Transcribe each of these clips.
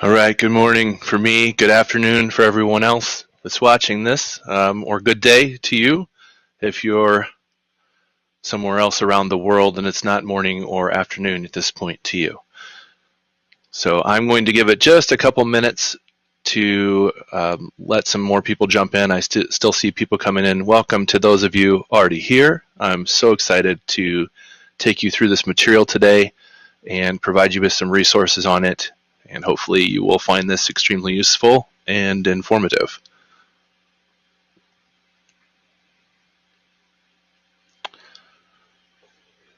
All right, good morning for me, good afternoon for everyone else that's watching this, or good day to you if you're somewhere else around the world and it's not morning or afternoon at this point to you. So I'm going to give it just a couple minutes to let some more people jump in. I still see people coming in. Welcome to those of you already here. I'm so excited to take you through this material today and provide you with some resources on it. And hopefully you will find this extremely useful and informative.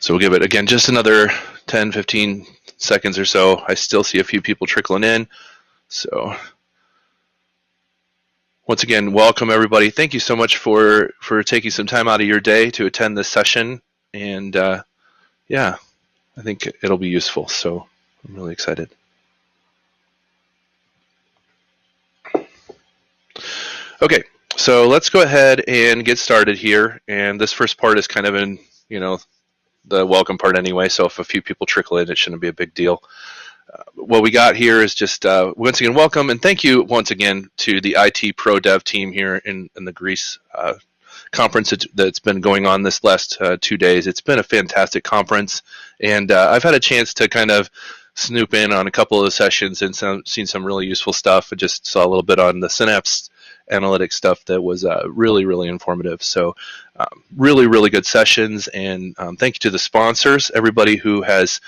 So we'll give it, again, just another 10, 15 seconds or so. I still see a few people trickling in. So once again, welcome everybody. Thank you so much for taking some time out of your day to attend this session. And yeah, I think it'll be useful. So I'm really excited. Okay, so let's go ahead and get started here. And this first part is kind of in, the welcome part anyway. So if a few people trickle in, it shouldn't be a big deal. What we got here is just, once again, welcome. And thank you once again to the IT Pro Dev team here in the Greece conference that's been going on this last 2 days. It's been a fantastic conference. And I've had a chance to kind of snoop in on a couple of the sessions and seen some really useful stuff. I just saw a little bit on the Synapse analytics stuff that was really, really informative. So really, really good sessions. And thank you to the sponsors, everybody who has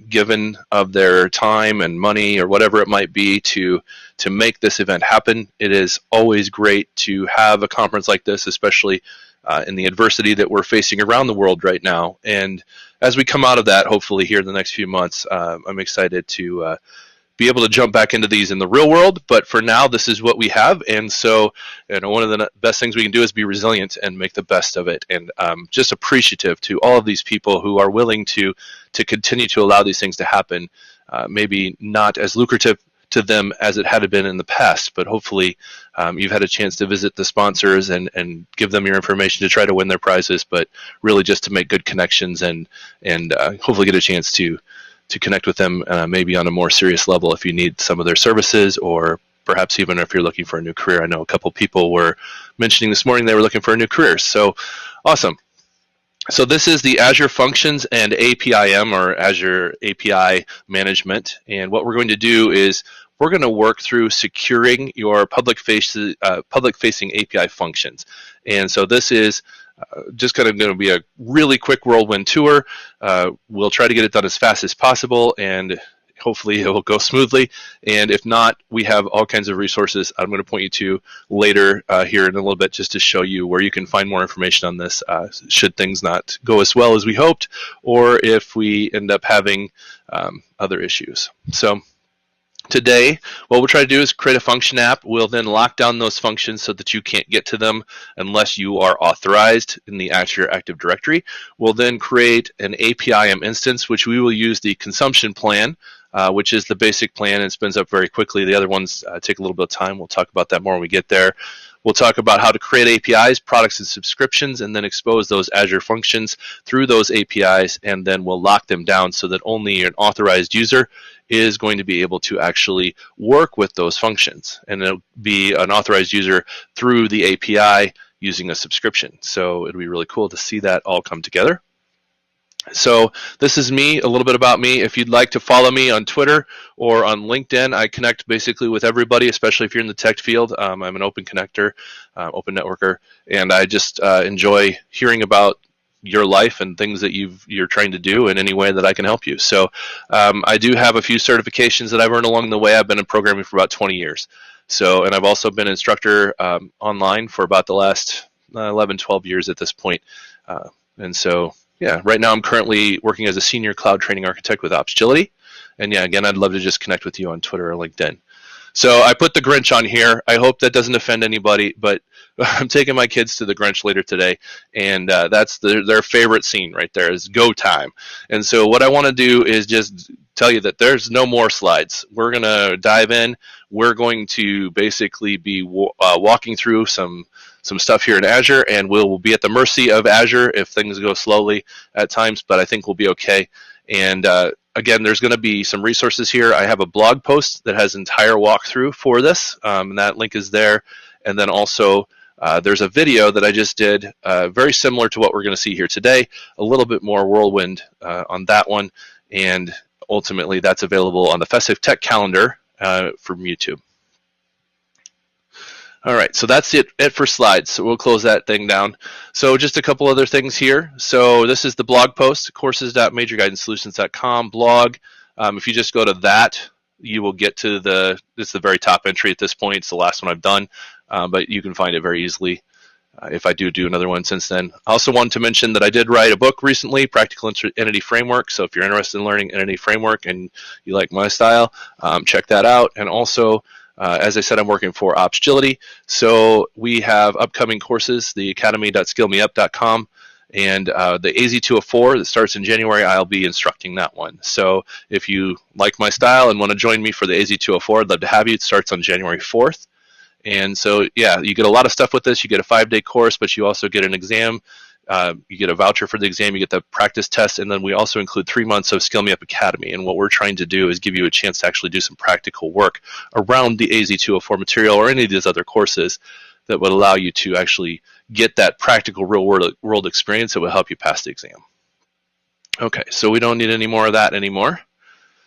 given of their time and money or whatever it might be to make this event happen. It is always great to have a conference like this, especially in the adversity that we're facing around the world right now. And as we come out of that, hopefully here in the next few months, I'm excited to be able to jump back into these in the real world. But for now, this is what we have. And so, one of the best things we can do is be resilient and make the best of it. And just appreciative to all of these people who are willing to continue to allow these things to happen. Maybe not as lucrative to them as it had been in the past, but hopefully you've had a chance to visit the sponsors and give them your information to try to win their prizes, but really just to make good connections and hopefully get a chance to connect with them maybe on a more serious level if you need some of their services, or perhaps even if you're looking for a new career. I know a couple people were mentioning this morning they were looking for a new career. So awesome. So this is the Azure Functions and APIM, or Azure API Management. And what we're going to do is we're going to work through securing your public-facing API functions. And so this is just kind of going to be a really quick whirlwind tour. We'll try to get it done as fast as possible, and hopefully it will go smoothly. And if not, we have all kinds of resources I'm going to point you to later here in a little bit, just to show you where you can find more information on this should things not go as well as we hoped, or if we end up having other issues. So today, what we'll try to do is create a function app. We'll then lock down those functions so that you can't get to them unless you are authorized in the Azure Active Directory. We'll then create an APIM instance, which we will use the consumption plan, which is the basic plan and spins up very quickly. The other ones take a little bit of time. We'll talk about that more when we get there. We'll talk about how to create APIs, products, and subscriptions, and then expose those Azure functions through those APIs, and then we'll lock them down so that only an authorized user is going to be able to actually work with those functions. And it'll be an authorized user through the API using a subscription. So it'll be really cool to see that all come together. So this is me, a little bit about me. If you'd like to follow me on Twitter or on LinkedIn, I connect basically with everybody, especially if you're in the tech field. I'm an open connector, open networker, and I just enjoy hearing about your life and things that you're trying to do in any way that I can help you. So I do have a few certifications that I've earned along the way. I've been in programming for about 20 years. So, and I've also been an instructor online for about the last 11, 12 years at this point. And so, yeah, right now I'm currently working as a senior cloud training architect with Opsgility. And yeah, again, I'd love to just connect with you on Twitter or LinkedIn. So I put the Grinch on here. I hope that doesn't offend anybody, but I'm taking my kids to the Grinch later today, and that's their favorite scene right there is go time. And so what I want to do is just tell you that there's no more slides. We're going to dive in. We're going to basically be walking through some stuff here in Azure, and we'll be at the mercy of Azure if things go slowly at times, but I think we'll be okay. And again, there's going to be some resources here. I have a blog post that has an entire walkthrough for this, and that link is there. And then also, there's a video that I just did, very similar to what we're going to see here today, a little bit more whirlwind on that one, and ultimately that's available on the Festive Tech calendar from YouTube. All right, so that's it for slides. So we'll close that thing down. So just a couple other things here. So this is the blog post, courses.majorguidancesolutions.com blog. If you just go to that, you will get to it's the very top entry at this point. It's the last one I've done, but you can find it very easily if I do another one since then. I also wanted to mention that I did write a book recently, Practical Entity Framework. So if you're interested in learning Entity Framework and you like my style, check that out. And also, as I said, I'm working for Opsgility. So we have upcoming courses, the academy.skillmeup.com, and the AZ204 that starts in January, I'll be instructing that one. So if you like my style and want to join me for the AZ204, I'd love to have you. It starts on January 4th. And so, yeah, you get a lot of stuff with this. You get a 5-day course, but you also get an exam. You get a voucher for the exam, you get the practice test, and then we also include 3 months of Skill Me Up Academy. And what we're trying to do is give you a chance to actually do some practical work around the AZ204 material or any of these other courses that would allow you to actually get that practical real-world experience that will help you pass the exam. Okay, so we don't need any more of that anymore.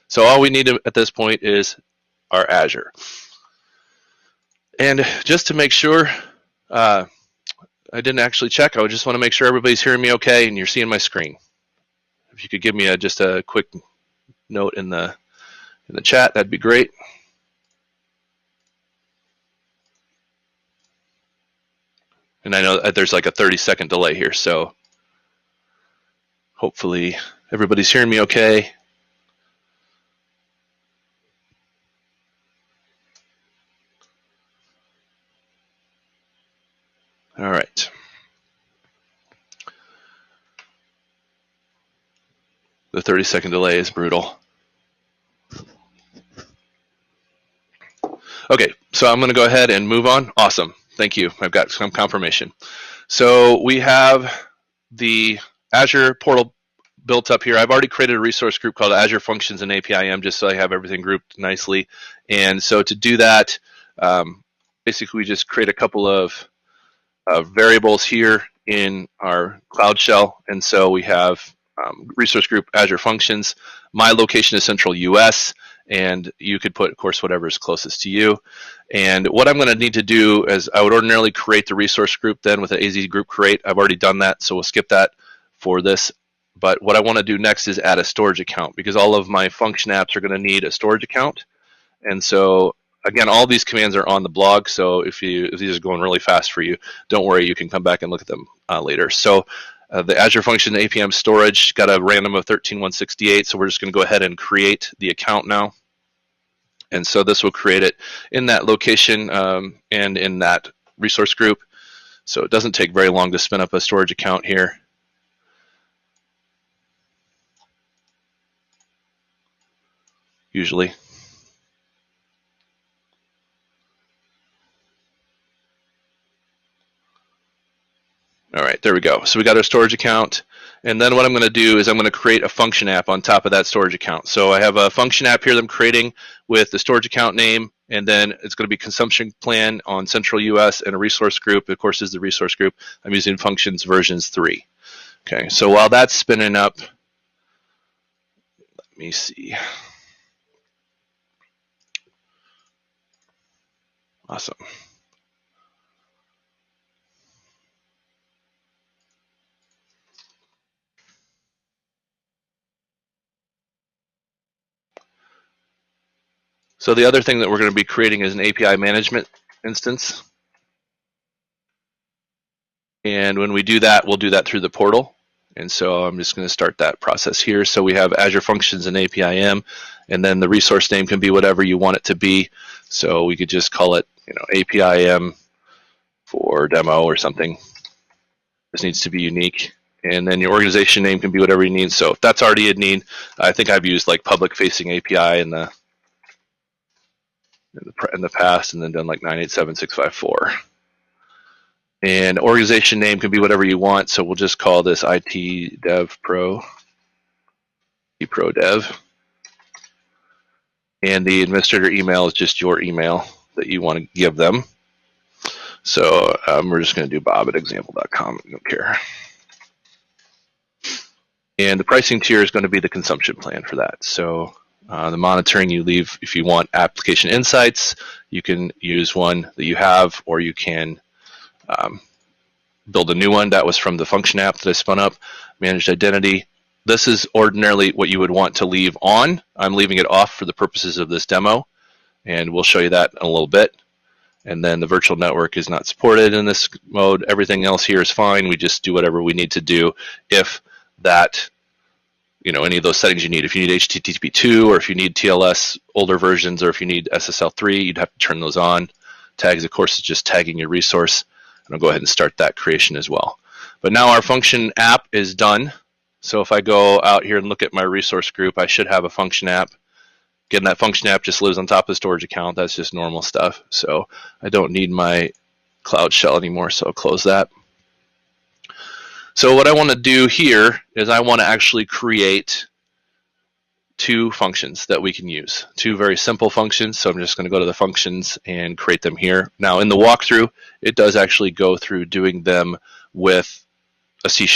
So all we need at this point is our Azure. And just to make sure, I didn't actually check. I just want to make sure everybody's hearing me okay and you're seeing my screen. If you could give me just a quick note in the chat, that'd be great. And I know that there's like a 30-second delay here, so hopefully everybody's hearing me okay. All right. The 30-second delay is brutal. Okay, so I'm going to go ahead and move on. Awesome. Thank you. I've got some confirmation. So we have the Azure portal built up here. I've already created a resource group called Azure Functions and APIM just so I have everything grouped nicely. And so to do that, basically we just create a couple of variables here in our Cloud Shell. And so we have resource group Azure Functions. My location is Central US, and you could put, of course, whatever is closest to you. And what I'm going to need to do is I would ordinarily create the resource group then with an AZ group create. I've already done that, so we'll skip that for this. But what I want to do next is add a storage account because all of my function apps are going to need a storage account. And so, again, all these commands are on the blog, so if these are going really fast for you, don't worry, you can come back and look at them later. So the Azure Function APM storage got a random of 13,168, so we're just going to go ahead and create the account now. And so this will create it in that location and in that resource group. So it doesn't take very long to spin up a storage account here. Usually. All right, there we go. So we got our storage account. And then what I'm going to do is I'm going to create a function app on top of that storage account. So I have a function app here that I'm creating with the storage account name, and then it's going to be consumption plan on Central US and a resource group. Of course, is the resource group. I'm using functions versions 3. Okay, so while that's spinning up, let me see. Awesome. So the other thing that we're going to be creating is an API management instance. And when we do that, we'll do that through the portal. And so I'm just going to start that process here. So we have Azure Functions and APIM, and then the resource name can be whatever you want it to be. So we could just call it, APIM for demo or something. This needs to be unique. And then your organization name can be whatever you need. So if that's already a need, I think I've used like public-facing API in the past, and then done like 987.654. And organization name can be whatever you want, so we'll just call this IT Dev Pro, Pro Dev. And the administrator email is just your email that you want to give them. So we're just going to do bob@example.com. I don't care. And the pricing tier is going to be the consumption plan for that. So the monitoring you leave, if you want application insights, you can use one that you have, or you can build a new one. That was from the function app that I spun up. Managed identity. This is ordinarily what you would want to leave on. I'm leaving it off for the purposes of this demo, and we'll show you that in a little bit. And then the virtual network is not supported in this mode. Everything else here is fine. We just do whatever we need to do if that, any of those settings you need. If you need HTTP2, or if you need TLS older versions, or if you need SSL3, you'd have to turn those on. Tags, of course, is just tagging your resource. And I'll go ahead and start that creation as well. But now our function app is done. So if I go out here and look at my resource group, I should have a function app. Again, that function app just lives on top of the storage account. That's just normal stuff. So I don't need my Cloud Shell anymore, so I'll close that. So what I want to do here is I want to actually create two functions that we can use. Two very simple functions. So I'm just going to go to the functions and create them here. Now in the walkthrough, it does actually go through doing them with a C#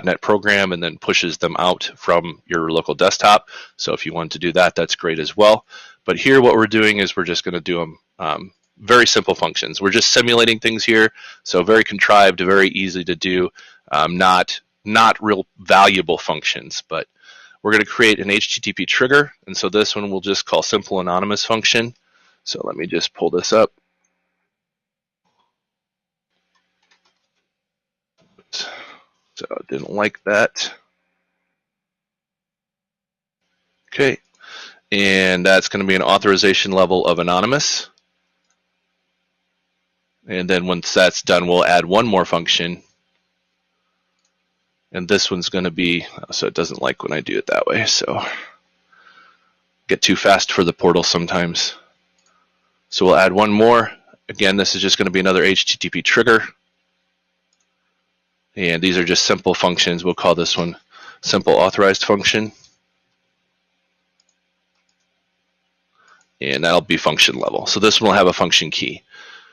.NET program and then pushes them out from your local desktop. So if you want to do that, that's great as well. But here what we're doing is we're just going to do them very simple functions. We're just simulating things here, so very contrived, very easy to do, not real valuable functions. But we're going to create an HTTP trigger, and so this one we'll just call simple anonymous function. So let me just pull this up. So I didn't like that. Okay, and that's going to be an authorization level of anonymous. And then once that's done, we'll add one more function. And this one's going to be, so it doesn't like when I do it that way. So get too fast for the portal sometimes. So we'll add one more. Again, this is just going to be another HTTP trigger. And these are just simple functions. We'll call this one simple authorized function. And that'll be function level. So this one will have a function key.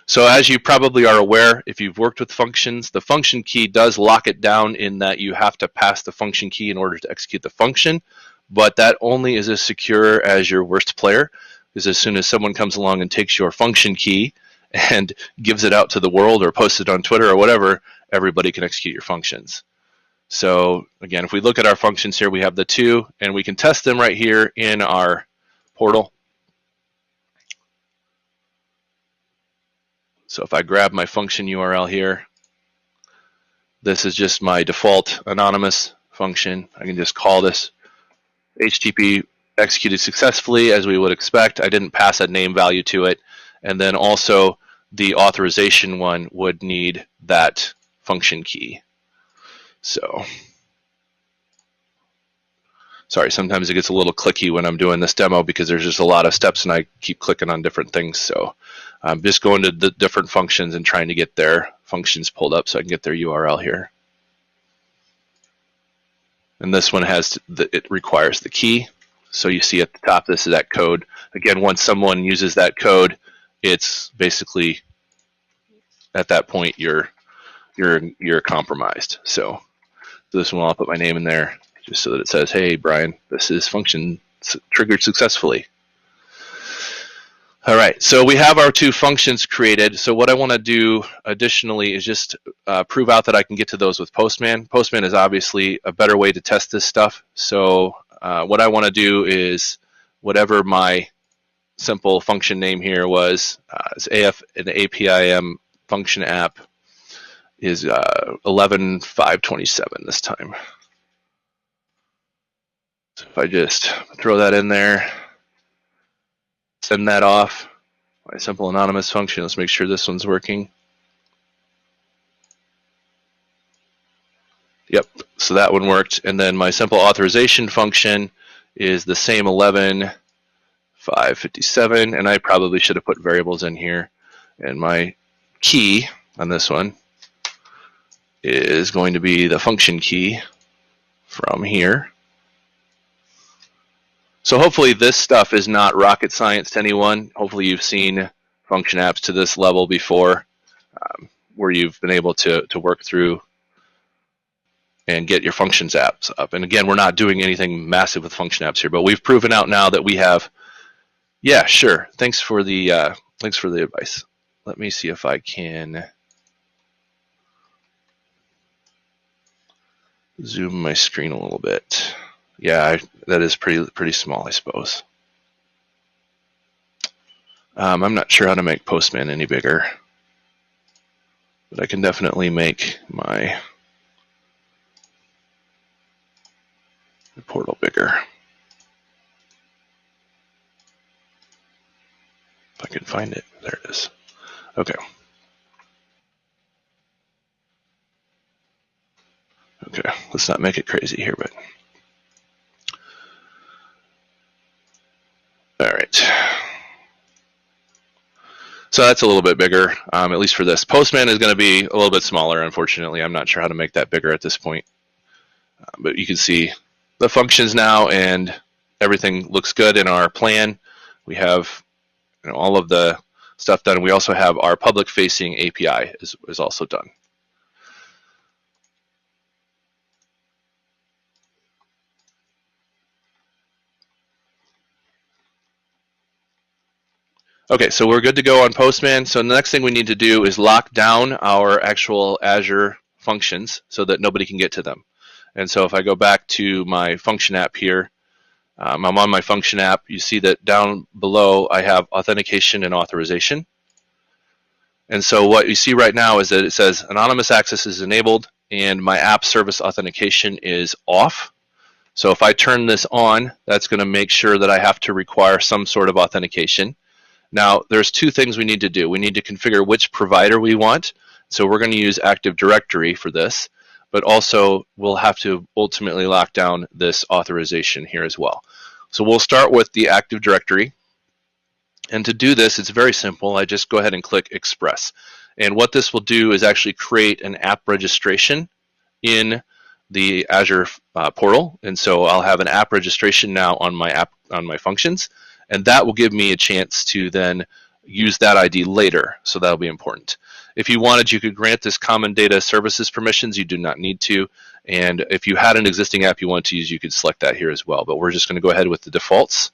So as you probably are aware, if you've worked with functions, the function key does lock it down in that you have to pass the function key in order to execute the function. But that only is as secure as your worst player, because as soon as someone comes along and takes your function key and gives it out to the world or posts it on Twitter or whatever, everybody can execute your functions. So again, if we look at our functions here, we have the two, and we can test them right here in our portal. So if I grab my function URL here, this is just my default anonymous function. I can just call this HTTP executed successfully, as we would expect. I didn't pass a name value to it. And then also the authorization one would need that function key. So, sorry, sometimes it gets a little clicky when I'm doing this demo because there's just a lot of steps and I keep clicking on different things. So I'm just going to the different functions and trying to get their functions pulled up so I can get their URL here. And this one has, it requires the key. So you see at the top, this is that code. Again, once someone uses that code, it's basically, at that point, you're compromised. So this one, I'll put my name in there just so that it says, hey, Brian, this is function triggered successfully. All right, so we have our two functions created. So what I want to do additionally is just prove out that I can get to those with Postman. Postman is obviously a better way to test this stuff. So what I want to do is whatever my simple function name here was, it's an APIM function app is 11.5.27 this time. So if I just throw that in there, send that off, my simple anonymous function. Let's make sure this one's working. Yep, so that one worked. And then my simple authorization function is the same 11.5.57, and I probably should have put variables in here. And my key on this one is going to be the function key from here. So hopefully this stuff is not rocket science to anyone. Hopefully you've seen function apps to this level before, where you've been able to work through and get your functions apps up. And again, we're not doing anything massive with function apps here, but we've proven out now that we have. Yeah, sure. Thanks for the advice. Let me see if I can zoom my screen a little bit. Yeah, that is pretty small, I suppose. I'm not sure how to make Postman any bigger, but I can definitely make my portal bigger. If I can find it. There it is. Okay. Okay, let's not make it crazy here, but all right. So that's a little bit bigger, at least for this. Postman is going to be a little bit smaller, unfortunately. I'm not sure how to make that bigger at this point. But you can see the functions now, and everything looks good in our plan. We have all of the stuff done. We also have our public-facing API is also done. Okay, so we're good to go on Postman. So the next thing we need to do is lock down our actual Azure functions so that nobody can get to them. And so if I go back to my function app here, I'm on my function app. You see that down below I have authentication and authorization. And so what you see right now is that it says anonymous access is enabled and my app service authentication is off. So if I turn this on, that's going to make sure that I have to require some sort of authentication. Now, there's two things we need to do. We need to configure which provider we want. So we're going to use Active Directory for this, but also we'll have to ultimately lock down this authorization here as well. So we'll start with the Active Directory. And to do this, it's very simple. I just go ahead and click Express. And what this will do is actually create an app registration in the Azure portal. And so I'll have an app registration now on my functions. And that will give me a chance to then use that ID later. So that'll be important. If you wanted, you could grant this common data services permissions. You do not need to. And if you had an existing app you want to use, you could select that here as well. But we're just going to go ahead with the defaults.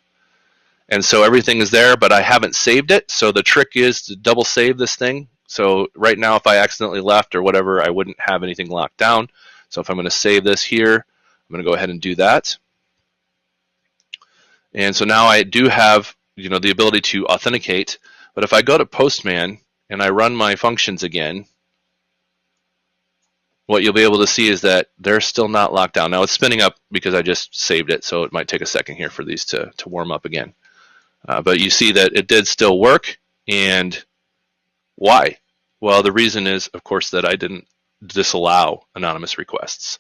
And so everything is there, but I haven't saved it. So the trick is to double save this thing. So right now, if I accidentally left or whatever, I wouldn't have anything locked down. So if I'm going to save this here, I'm going to go ahead and do that. And so now I do have the ability to authenticate. But if I go to Postman and I run my functions again, what you'll be able to see is that they're still not locked down. Now it's spinning up because I just saved it, so it might take a second here for these to warm up again. But you see that it did still work. And why? Well, the reason is, of course, that I didn't disallow anonymous requests.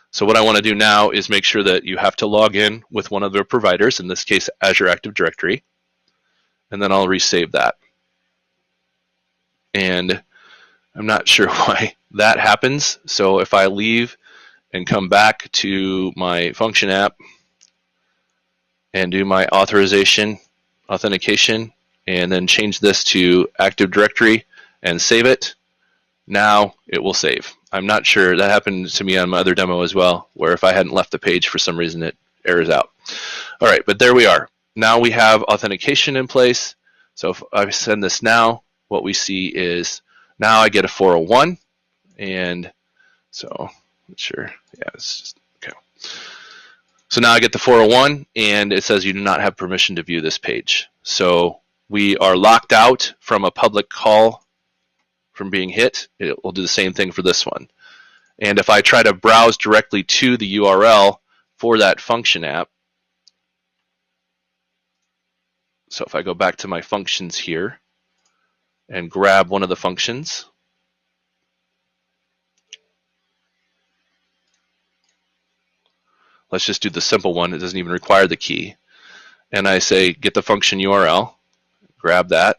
So what I want to do now is make sure that you have to log in with one of their providers, in this case, Azure Active Directory, and then I'll resave that. And I'm not sure why that happens. So if I leave and come back to my function app and do my authentication, and then change this to Active Directory and save it, now it will save. I'm not sure. That happened to me on my other demo as well, where if I hadn't left the page for some reason, it errors out. All right, but there we are. Now we have authentication in place. So if I send this now, what we see is now I get a 401. And so, not sure. Yeah, it's just, okay. So now I get the 401, and it says you do not have permission to view this page. So we are locked out from a public call from being hit. It will do the same thing for this one. And if I try to browse directly to the URL for that function app, so if I go back to my functions here and grab one of the functions, let's just do the simple one. It doesn't even require the key. And I say, get the function URL, grab that,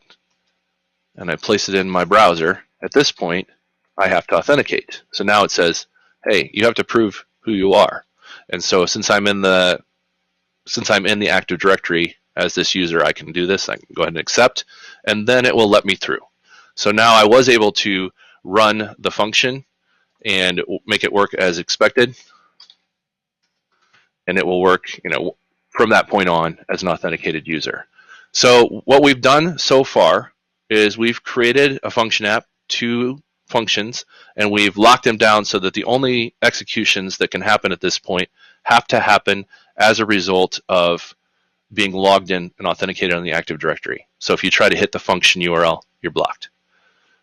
and I place it in my browser. At this point, I have to authenticate. So now it says, hey, you have to prove who you are. And so since I'm in the since I'm in the Active Directory as this user, I can do this. I can go ahead and accept, and then it will let me through. So now I was able to run the function and make it work as expected, and it will work, from that point on as an authenticated user. So what we've done so far is we've created a function app, 2 functions, and we've locked them down so that the only executions that can happen at this point have to happen as a result of being logged in and authenticated on the Active Directory. So if you try to hit the function URL, you're blocked.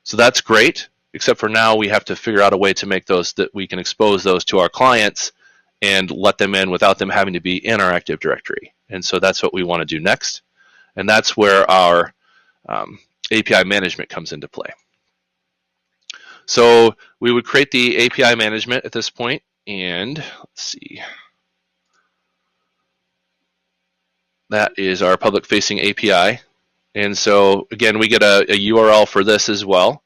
So that's great, except for now we have to figure out a way to make those that we can expose those to our clients and let them in without them having to be in our Active Directory. And so that's what we want to do next. And that's where our API management comes into play. So we would create the API management at this point, and let's see. That is our public-facing API. And so again, we get a URL for this as well.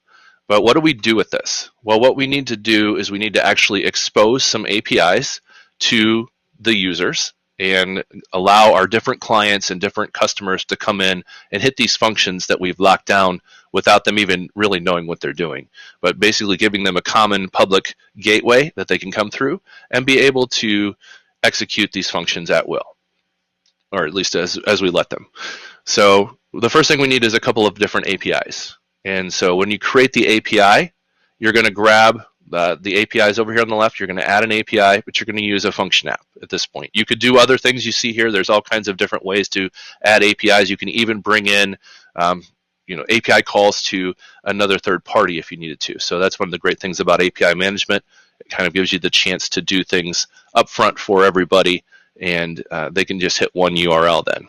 But what do we do with this? Well, what we need to do is we need to actually expose some APIs to the users and allow our different clients and different customers to come in and hit these functions that we've locked down without them even really knowing what they're doing. But basically giving them a common public gateway that they can come through and be able to execute these functions at will, or at least as we let them. So the first thing we need is a couple of different APIs. And so when you create the API, you're going to grab the APIs over here on the left. You're going to add an API, but you're going to use a function app at this point. You could do other things you see here. There's all kinds of different ways to add APIs. You can even bring in API calls to another third party if you needed to. So that's one of the great things about API management. It kind of gives you the chance to do things up front for everybody, and they can just hit one URL then.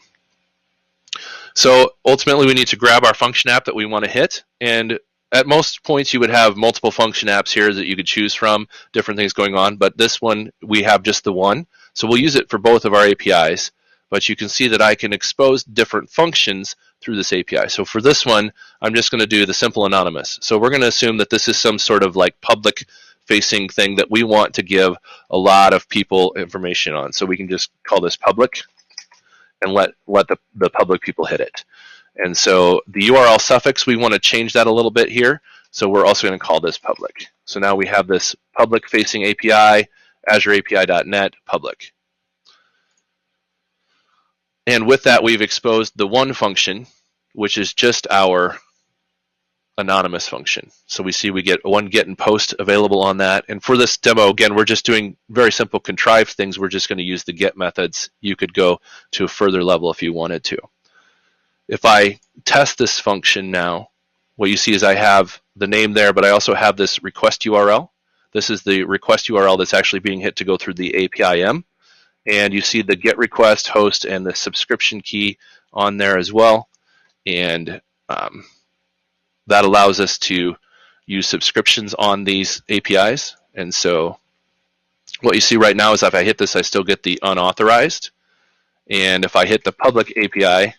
So ultimately we need to grab our function app that we want to hit, and at most points you would have multiple function apps here that you could choose from, different things going on, but this one we have just the one. So we'll use it for both of our APIs, but you can see that I can expose different functions through this API. So for this one, I'm just going to do the simple anonymous. So we're going to assume that this is some sort of like public facing thing that we want to give a lot of people information on. So we can just call this public and let the public people hit it. And so the URL suffix, we want to change that a little bit here. So we're also going to call this public. So now we have this public facing API, Azure API.NET public. And with that, we've exposed the one function, which is just our anonymous function. So we see we get one get and post available on that. And for this demo, again, we're just doing very simple contrived things. We're just going to use the get methods. You could go to a further level if you wanted to. If I test this function now, what you see is I have the name there, but I also have this request URL. This is the request URL that's actually being hit to go through the APIM. And you see the get request host and the subscription key on there as well. And that allows us to use subscriptions on these APIs. And so what you see right now is if I hit this, I still get the unauthorized. And if I hit the public API,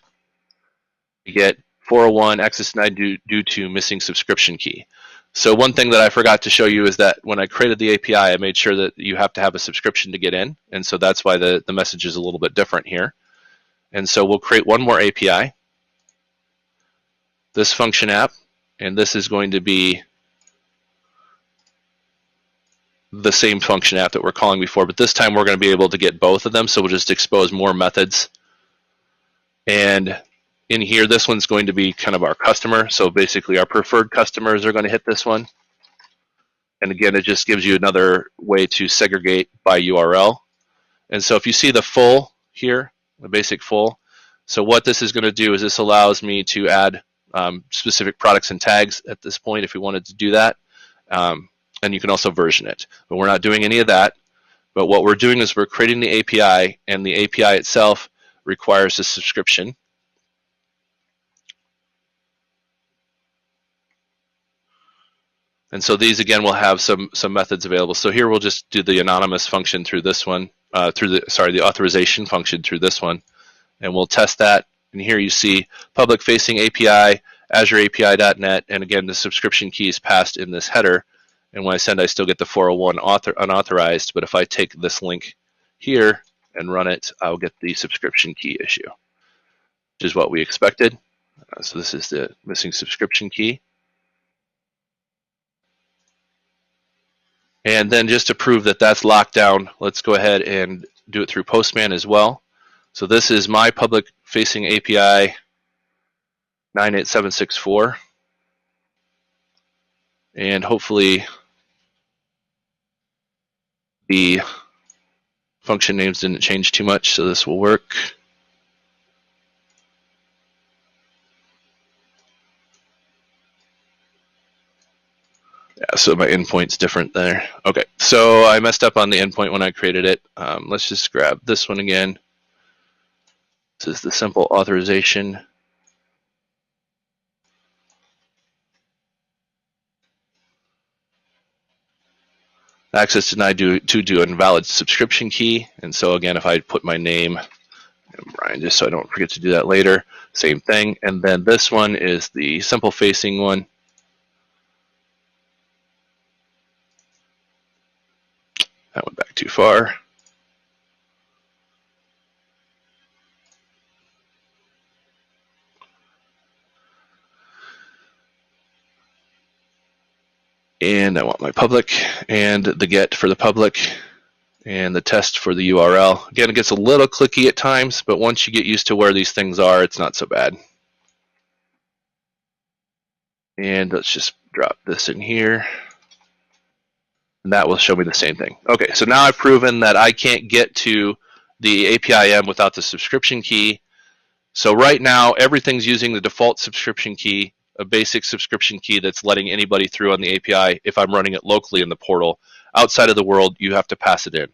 you get 401 access denied due to missing subscription key. So one thing that I forgot to show you is that when I created the API, I made sure that you have to have a subscription to get in. And so that's why the message is a little bit different here. And so we'll create one more API, this function app, and this is going to be the same function app that we're calling before, but this time we're going to be able to get both of them. So we'll just expose more methods. And in here, this one's going to be kind of our customer. So basically our preferred customers are going to hit this one. And again, it just gives you another way to segregate by URL. And so if you see the full here, the basic full, so what this is going to do is this allows me to add specific products and tags at this point if we wanted to do that. And you can also version it. But we're not doing any of that. But what we're doing is we're creating the API, and the API itself requires a subscription. And so these, again, will have some methods available. So here we'll just do the anonymous function through this one, the authorization function through this one. And we'll test that. And here you see public-facing API, Azure API.NET, and again, the subscription key is passed in this header. And when I send, I still get the 401 unauthorized. But if I take this link here and run it, I'll get the subscription key issue, which is what we expected. So this is the missing subscription key. And then just to prove that that's locked down, let's go ahead and do it through Postman as well. So this is my public-facing API 98764. And hopefully the function names didn't change too much, so this will work. Yeah, so my endpoint's different there. Okay, so I messed up on the endpoint when I created it. Let's just grab this one again. This is the simple authorization. Access denied to do an invalid subscription key. And so again, if I put my name, Brian, just so I don't forget to do that later, same thing. And then this one is the simple facing one. That went back too far. And I want my public and the get for the public and the test for the URL. Again, it gets a little clicky at times, but once you get used to where these things are, it's not so bad. And let's just drop this in here. And that will show me the same thing. Okay, so now I've proven that I can't get to the APIM without the subscription key. So right now, everything's using the default subscription key, a basic subscription key that's letting anybody through on the API if I'm running it locally in the portal. Outside of the world, you have to pass it in.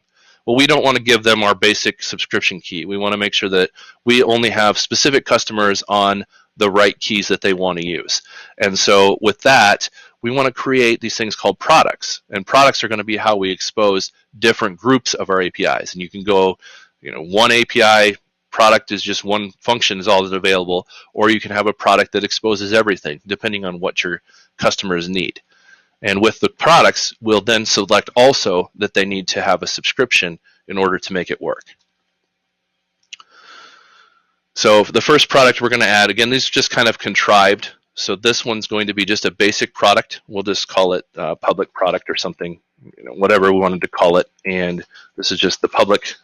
Well, we don't want to give them our basic subscription key. We want to make sure that we only have specific customers on the right keys that they want to use. And so with that, we want to create these things called products. And products are going to be how we expose different groups of our APIs. And you can go, one API product is just one function is all that's available, or you can have a product that exposes everything, depending on what your customers need. And with the products, we'll then select also that they need to have a subscription in order to make it work. So the first product we're going to add, again, these are just kind of contrived. So this one's going to be just a basic product. We'll just call it public product or something, whatever we wanted to call it. And this is just the public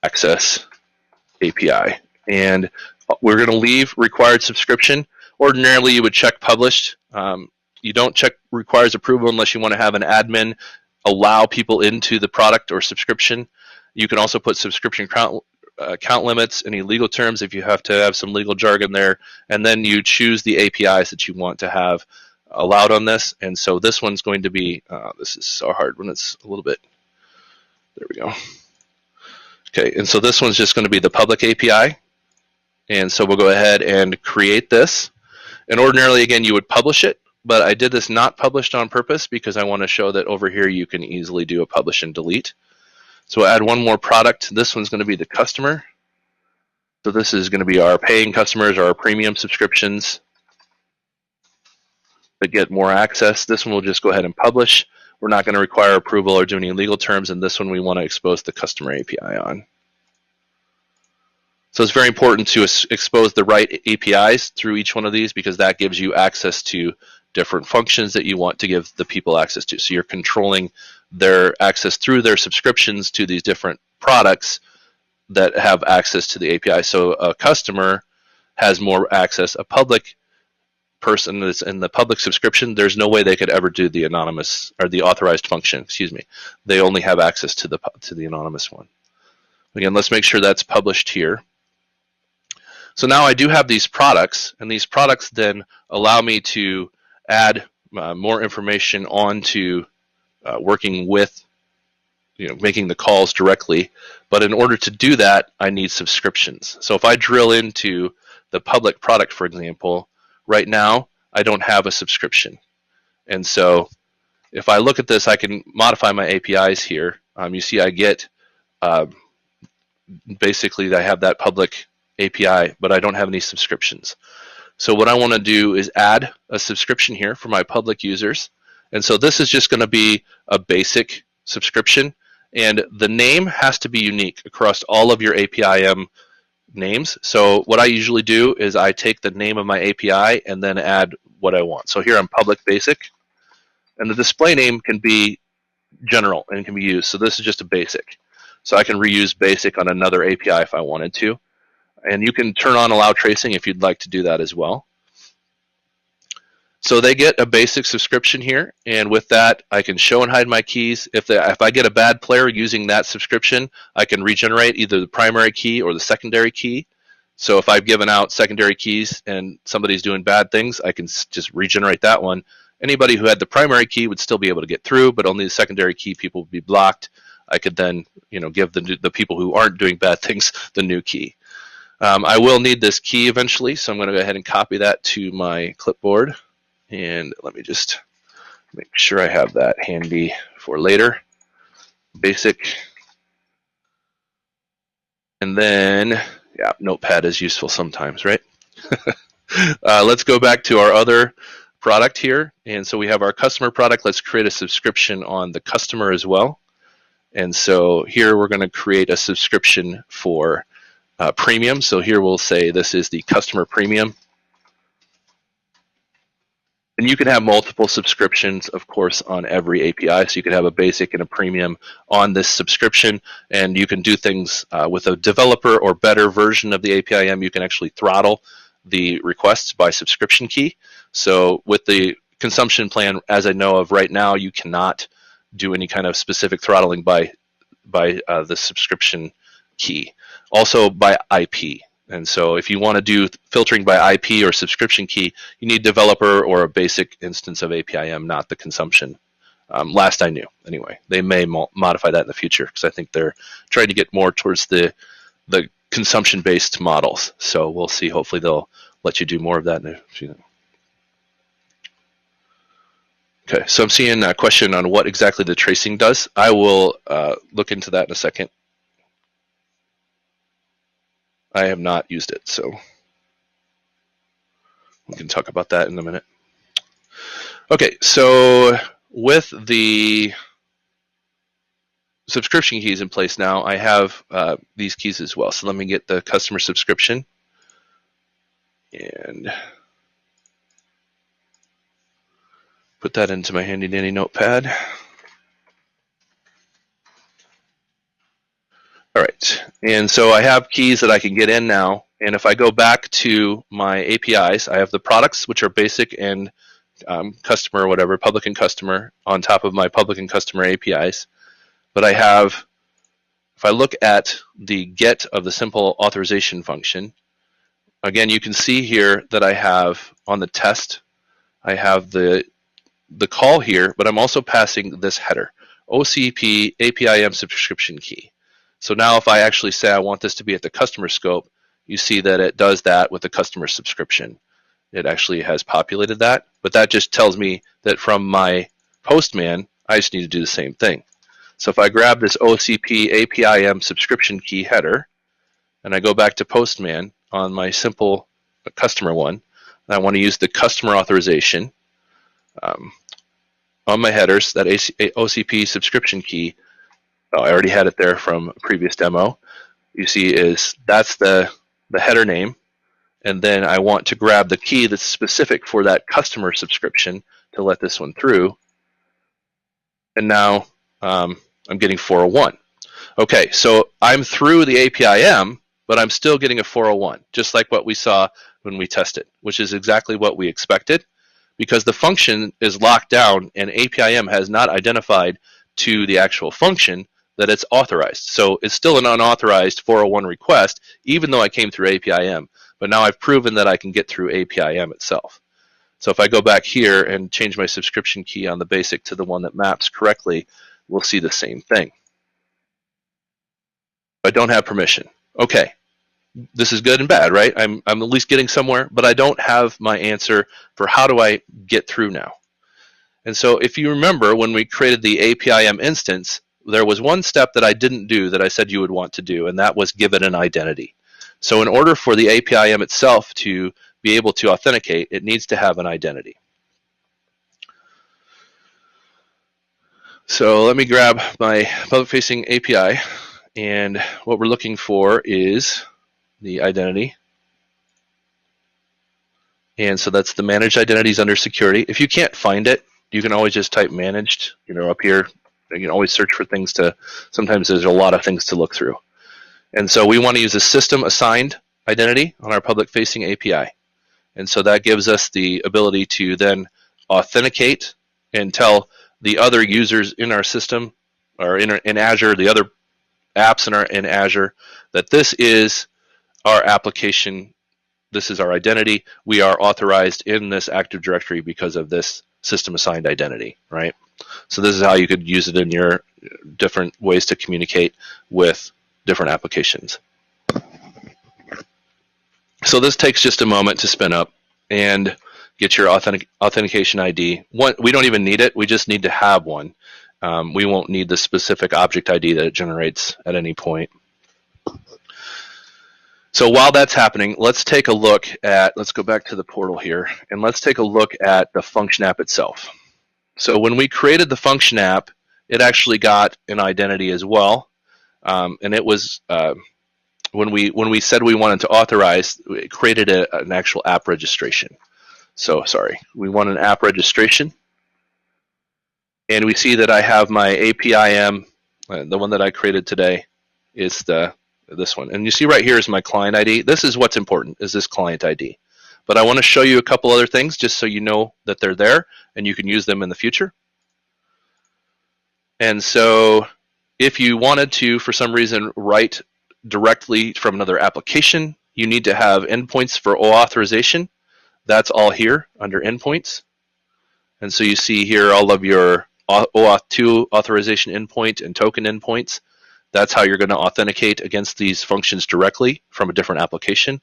access API. And we're going to leave required subscription. Ordinarily, you would check published. You don't check requires approval unless you want to have an admin allow people into the product or subscription. You can also put subscription count limits, any legal terms if you have to have some legal jargon there, and then you choose the APIs that you want to have allowed on this. And so this one's going to be, this is so hard when it's a little bit, there we go. Okay, and so this one's just going to be the public API. And so we'll go ahead and create this. And ordinarily, again, you would publish it, but I did this not published on purpose because I want to show that over here you can easily do a publish and delete. So we'll add one more product. This one's going to be the customer. So this is going to be our paying customers, our premium subscriptions that get more access. This one we'll just go ahead and publish. We're not going to require approval or do any legal terms, and this one we want to expose the customer API on. So it's very important to expose the right APIs through each one of these because that gives you access to different functions that you want to give the people access to. So you're controlling their access through their subscriptions to these different products that have access to the API. So a customer has more access. A public person that's in the public subscription, there's no way they could ever do the anonymous or the authorized function, excuse me. They only have access to the anonymous one. Again, let's make sure that's published here. So now I do have these products, and these products then allow me to add more information onto working with, making the calls directly. But in order to do that, I need subscriptions. So if I drill into the public product, for example, right now I don't have a subscription. And so if I look at this, I can modify my APIs here. You see I get, basically I have that public API, but I don't have any subscriptions. So what I want to do is add a subscription here for my public users. And so this is just going to be a basic subscription. And the name has to be unique across all of your APIM names. So what I usually do is I take the name of my API and then add what I want. So here I'm public basic, and the display name can be general and can be used. So this is just a basic. So I can reuse basic on another API if I wanted to. And you can turn on allow tracing if you'd like to do that as well. So they get a basic subscription here, and with that, I can show and hide my keys. If I get a bad player using that subscription, I can regenerate either the primary key or the secondary key. So if I've given out secondary keys and somebody's doing bad things, I can just regenerate that one. Anybody who had the primary key would still be able to get through, but only the secondary key people would be blocked. I could then, give the people who aren't doing bad things the new key. I will need this key eventually, so I'm going to go ahead and copy that to my clipboard. And let me just make sure I have that handy for later. Basic. And then, yeah, Notepad is useful sometimes, right? Let's go back to our other product here. And so we have our customer product. Let's create a subscription on the customer as well. And so here we're going to create a subscription for premium. So here we'll say this is the customer premium. And you can have multiple subscriptions, of course, on every API. So you can have a basic and a premium on this subscription, and you can do things with a developer or better version of the APIM. You can actually throttle the requests by subscription key. So with the consumption plan, as I know of right now, you cannot do any kind of specific throttling by the subscription key. Also by IP. And so if you want to do filtering by IP or subscription key, you need developer or a basic instance of APIM, not the consumption. Last I knew, anyway. They may modify that in the future because I think they're trying to get more towards the consumption-based models. So we'll see. Hopefully they'll let you do more of that. Okay, so I'm seeing a question on what exactly the tracing does. I will look into that in a second. I have not used it, so we can talk about that in a minute. Okay, so with the subscription keys in place now, I have these keys as well. So let me get the customer subscription and put that into my handy dandy notepad. All right, and so I have keys that I can get in now. And if I go back to my APIs, I have the products, which are basic and customer or whatever, public and customer, on top of my public and customer APIs. But I have, if I look at the get of the simple authorization function, again, you can see here that I have on the test, I have the call here, but I'm also passing this header, OCP APIM subscription key. So now if I actually say I want this to be at the customer scope, you see that it does that with the customer subscription. It actually has populated that, but that just tells me that from my Postman, I just need to do the same thing. So if I grab this OCP APIM subscription key header, and I go back to Postman on my simple customer one, and I want to use the customer authorization on my headers, that OCP subscription key, I already had it there from a previous demo. You see that's the header name, and then I want to grab the key that's specific for that customer subscription to let this one through. And now I'm getting 401. Okay, so I'm through the APIM, but I'm still getting a 401, just like what we saw when we tested, which is exactly what we expected, because the function is locked down and APIM has not identified to the actual function that it's authorized. So it's still an unauthorized 401 request, even though I came through APIM. But now I've proven that I can get through APIM itself. So if I go back here and change my subscription key on the basic to the one that maps correctly, we'll see the same thing. I don't have permission. Okay, this is good and bad, right? I'm at least getting somewhere, but I don't have my answer for how do I get through now. And so if you remember when we created the APIM instance, there was one step that I didn't do that I said you would want to do, and that was give it an identity. So in order for the APIM itself to be able to authenticate, it needs to have an identity. So let me grab my public-facing API, and what we're looking for is the identity. And so that's the managed identities under security. If you can't find it, you can always just type managed, up here. You can always search for things sometimes there's a lot of things to look through. And so we want to use a system assigned identity on our public facing API. And so that gives us the ability to then authenticate and tell the other users in our system or in Azure, the other apps in Azure, that this is our application. This is our identity. We are authorized in this Active Directory because of this system assigned identity, right? So this is how you could use it in your different ways to communicate with different applications. So this takes just a moment to spin up and get your authentication ID. We don't even need it. We just need to have one. We won't need the specific object ID that it generates at any point. So while that's happening, let's take a look at, let's go back to the portal here, and let's take a look at the function app itself. So when we created the function app, it actually got an identity as well. And it was, when we said we wanted to authorize, it created an actual app registration. So sorry, we want an app registration. And we see that I have my APIM, the one that I created today is this one. And you see right here is my client ID. This is what's important, is this client ID. But I want to show you a couple other things just so you know that they're there and you can use them in the future. And so if you wanted to, for some reason, write directly from another application, you need to have endpoints for authorization. That's all here under endpoints. And so you see here all of your OAuth 2 authorization endpoint and token endpoints. That's how you're going to authenticate against these functions directly from a different application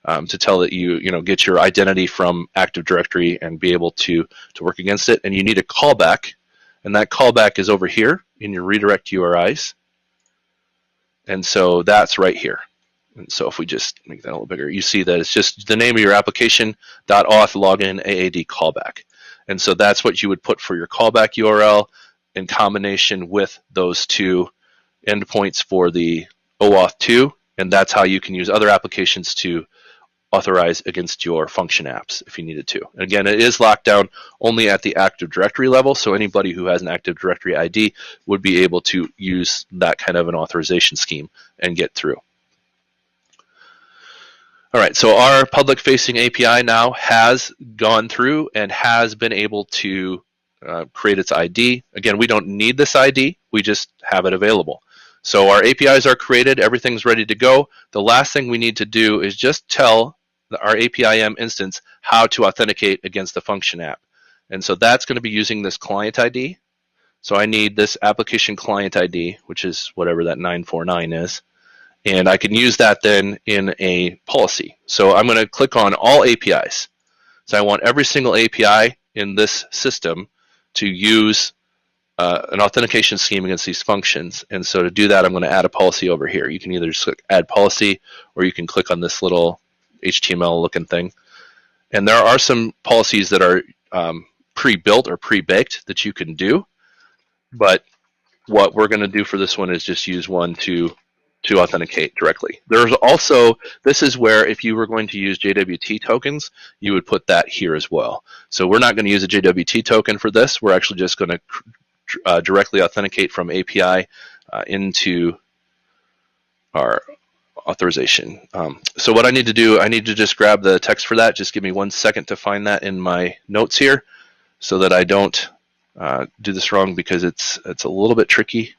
to tell that you get your identity from Active Directory and be able to work against it. And you need a callback, and that callback is over here in your redirect URIs. And so that's right here. And so if we just make that a little bigger, you see that it's just the name of your application, .auth login AAD callback. And so that's what you would put for your callback URL in combination with those two endpoints for the OAuth 2, and that's how you can use other applications to authorize against your function apps if you needed to. And again, it is locked down only at the Active Directory level, so anybody who has an Active Directory ID would be able to use that kind of an authorization scheme and get through. All right, so our public-facing API now has gone through and has been able to create its ID. Again, we don't need this ID, we just have it available. So our APIs are created, everything's ready to go. The last thing we need to do is just tell our APIM instance how to authenticate against the function app. And so that's going to be using this client ID. So I need this application client ID, which is whatever that 949 is. And I can use that then in a policy. So I'm going to click on all APIs. So I want every single API in this system to use an authentication scheme against these functions. And so to do that, I'm going to add a policy over here. You can either just click add policy, or you can click on this little HTML looking thing. And there are some policies that are pre-built or pre-baked that you can do. But what we're going to do for this one is just use one to authenticate directly. There's also, this is where if you were going to use JWT tokens, you would put that here as well. So we're not going to use a JWT token for this. We're actually just going to directly authenticate from API into our authorization. So what I need to do, I need to just grab the text for that. Just give me 1 second to find that in my notes here so that I don't do this wrong, because it's a little bit tricky.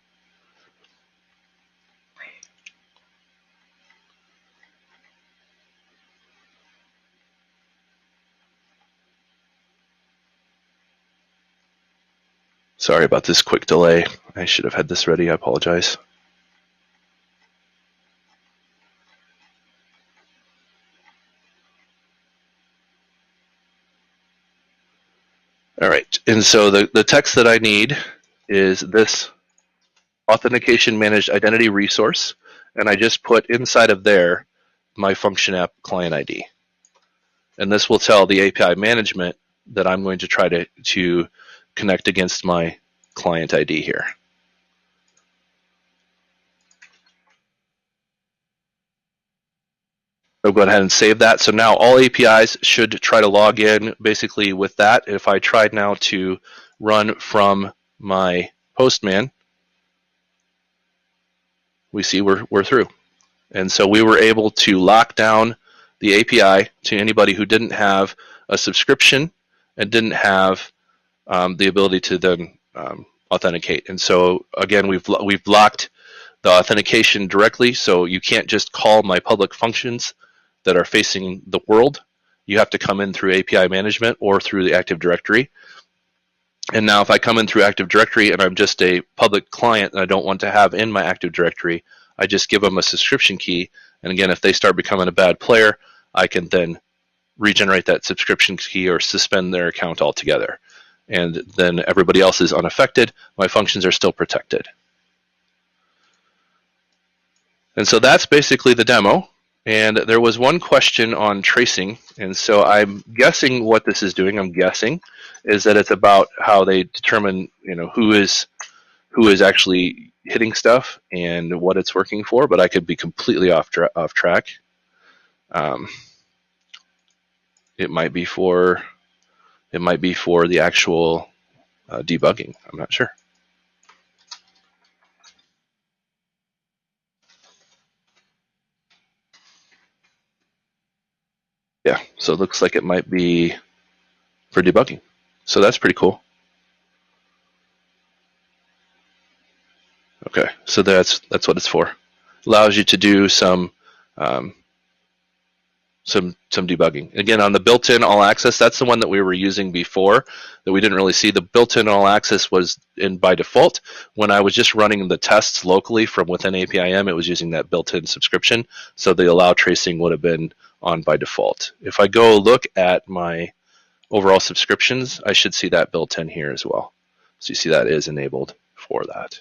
Sorry about this quick delay. I should have had this ready. I apologize. All right, and so the text that I need is this authentication managed identity resource, and I just put inside of there my function app client ID. And this will tell the API management that I'm going to try to connect against my client ID here. I'll go ahead and save that. So now all APIs should try to log in basically with that. If I tried now to run from my Postman, we see we're through. And so we were able to lock down the API to anybody who didn't have a subscription and didn't have the ability to then authenticate. And so again, we've locked the authentication directly, so you can't just call my public functions that are facing the world. You have to come in through API management or through the Active Directory. And now if I come in through Active Directory and I'm just a public client and I don't want to have in my Active Directory, I just give them a subscription key. And again, if they start becoming a bad player, I can then regenerate that subscription key or suspend their account altogether. And then everybody else is unaffected. My functions are still protected. And so that's basically the demo. And there was one question on tracing. And so I'm guessing what this is doing, is that it's about how they determine, who is actually hitting stuff and what it's working for, but I could be completely off track. It might be for the actual debugging. I'm not sure. Yeah, so it looks like it might be for debugging. So that's pretty cool. Okay, so that's what it's for. Allows you to do some debugging. Again, on the built-in all access, that's the one that we were using before that we didn't really see. The built-in all access was in by default. When I was just running the tests locally from within APIM, it was using that built-in subscription. So the allow tracing would have been on by default. If I go look at my overall subscriptions, I should see that built in here as well. So you see that is enabled for that.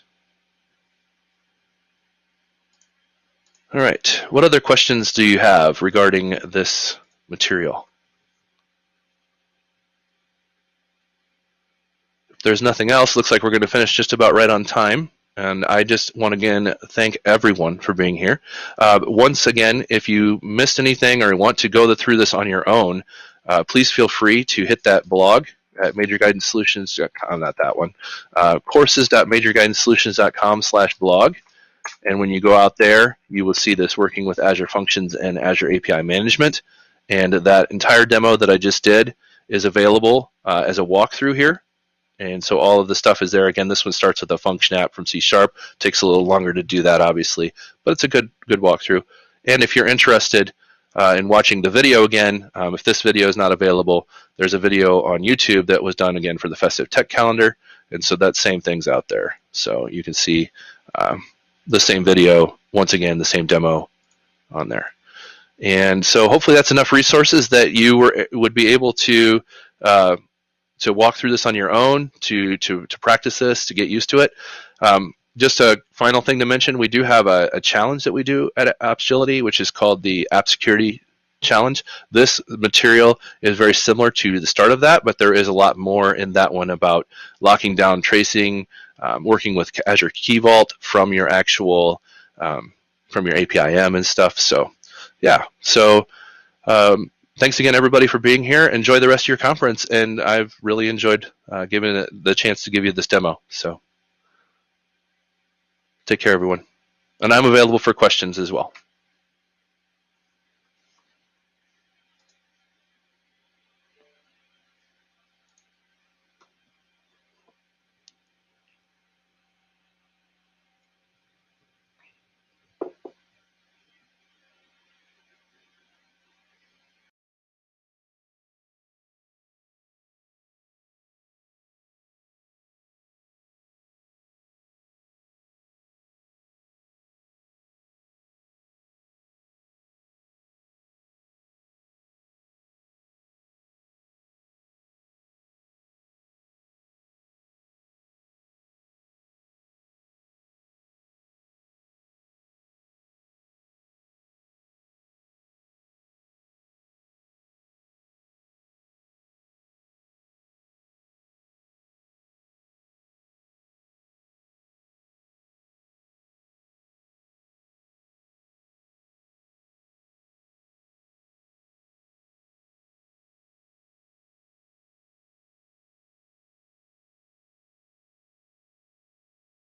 All right, what other questions do you have regarding this material? If there's nothing else, looks like we're going to finish just about right on time. And I just want to again thank everyone for being here. Once again, if you missed anything or want to go through this on your own, please feel free to hit that blog at majorguidancesolutions.com, not that one, courses.majorguidancesolutions.com/blog. And when you go out there, you will see this working with Azure Functions and Azure API Management. And that entire demo that I just did is available as a walkthrough here. And so all of the stuff is there. Again, this one starts with a function app from C#. Takes a little longer to do that, obviously, but it's a good walkthrough. And if you're interested in watching the video again, if this video is not available, there's a video on YouTube that was done again for the Festive Tech Calendar. And so that same thing's out there. So you can see the same video, once again, the same demo on there. And so hopefully that's enough resources that you would be able to walk through this on your own, to practice this, to get used to it. Just a final thing to mention, we do have a challenge that we do at AppsAgility, which is called the App Security Challenge. This material is very similar to the start of that, but there is a lot more in that one about locking down tracing, working with Azure Key Vault from your actual from your APIM and stuff. So yeah, so thanks again everybody for being here. Enjoy the rest of your conference, and I've really enjoyed giving it the chance to give you this demo. So take care everyone, and I'm available for questions as well.